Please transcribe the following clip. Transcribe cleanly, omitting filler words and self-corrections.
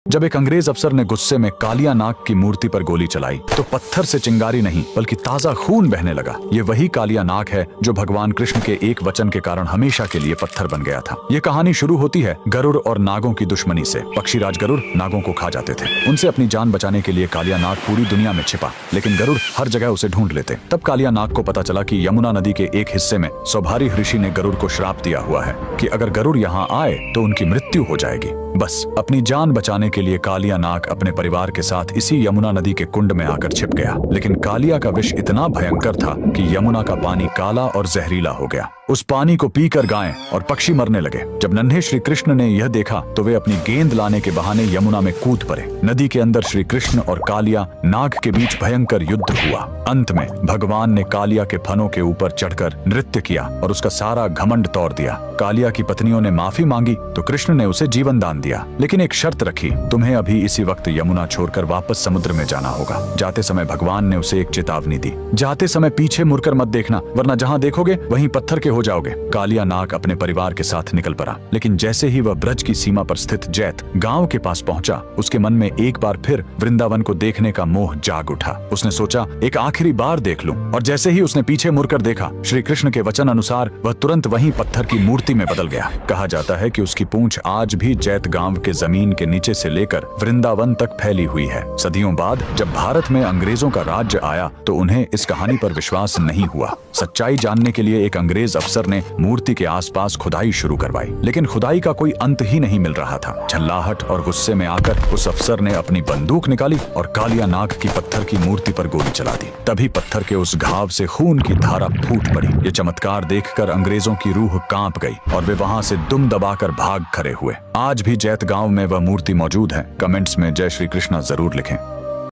जब एक अंग्रेज अफसर ने गुस्से में कालिया नाग की मूर्ति पर गोली चलाई तो पत्थर से चिंगारी नहीं बल्कि ताजा खून बहने लगा। ये वही कालिया नाग है जो भगवान कृष्ण के एक वचन के कारण हमेशा के लिए पत्थर बन गया था। ये कहानी शुरू होती है गरुड़ और नागों की दुश्मनी से। पक्षीराज गरुड़ नागों को खा जाते थे। उनसे अपनी जान बचाने के लिए कालिया नाग पूरी दुनिया में छिपा, लेकिन गरुड़ हर जगह उसे ढूंढ लेते। तब कालिया नाग को पता चला कि यमुना नदी के एक हिस्से में सौभारी ऋषि ने गरुड़ को श्राप दिया हुआ है कि अगर गरुड़ यहाँ आए तो उनकी मृत्यु हो जाएगी। बस अपनी जान बचाने के लिए कालिया नाग अपने परिवार के साथ इसी यमुना नदी के कुंड में आकर छिप गया। लेकिन कालिया का विष इतना भयंकर था कि यमुना का पानी काला और जहरीला हो गया। उस पानी को पीकर गायें और पक्षी मरने लगे। जब नन्हे श्री कृष्ण ने यह देखा तो वे अपनी गेंद लाने के बहाने यमुना में कूद पड़े। नदी के अंदर श्री कृष्ण और कालिया नाग के बीच भयंकर युद्ध हुआ। अंत में भगवान ने कालिया के फनों के ऊपर चढ़कर नृत्य किया और उसका सारा घमंड तोड़ दिया। कालिया की पत्नियों ने माफी मांगी तो कृष्ण ने उसे जीवन दान दिया, लेकिन एक शर्त रखी, तुम्हें अभी इसी वक्त यमुना छोड़कर वापस समुद्र में जाना होगा। जाते समय भगवान ने उसे एक चेतावनी दी, जाते समय पीछे मुड़कर मत देखना, वरना जहाँ देखोगे वहीं पत्थर के हो जाओगे। कालिया नाग अपने परिवार के साथ निकल पड़ा, लेकिन जैसे ही वह ब्रज की सीमा पर स्थित जैत गांव के पास पहुंचा, उसके मन में एक बार फिर वृंदावन को देखने का मोह जाग उठा। उसने सोचा एक आखिरी बार देख लूं, और जैसे ही उसने पीछे मुड़कर देखा, श्री कृष्ण के वचन अनुसार वह तुरंत वहीं पत्थर की मूर्ति में बदल गया। कहा जाता है कि उसकी पूंछ आज भी जैत गांव के जमीन के नीचे से लेकर वृंदावन तक फैली हुई है। सदियों बाद जब भारत में अंग्रेजों का राज्य आया तो उन्हें इस कहानी पर विश्वास नहीं हुआ। सच्चाई जानने के लिए एक अंग्रेज अफसर ने मूर्ति के आसपास खुदाई शुरू करवाई, लेकिन खुदाई का कोई अंत ही नहीं मिल रहा था। झल्लाहट और गुस्से में आकर उस अफसर ने अपनी बंदूक निकाली और कालिया नाग की पत्थर की मूर्ति पर गोली चला दी। तभी पत्थर के उस घाव से खून की धारा फूट पड़ी। ये चमत्कार देखकर अंग्रेजों की रूह कांप गई और वे वहां से दुम दबाकर भाग खड़े हुए। आज भी जैत गांव में वह मूर्ति मौजूद है। कमेंट्स में जय श्री कृष्णा जरूर लिखें।